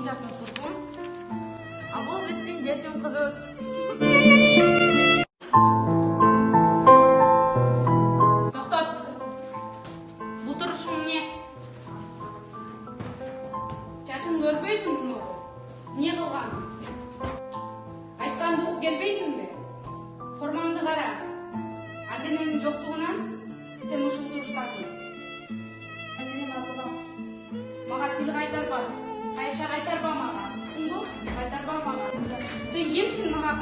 жакын тургун. А бул биздин жетим кызыбыз. Токтот. Бул турушуң эмне? Чачыңды өрбөйсүңбү? Эмне кылган? Айтканды угуп келбейсиңби? Формаңды кара. Ата-энеңдин жоктугунан сен ушул туруштасың. Ата-энем азалабыз. Мага тил кайтарба. Кайша кайтарба мага. Туңду? Кайтарба мага. Сен кимсиң мага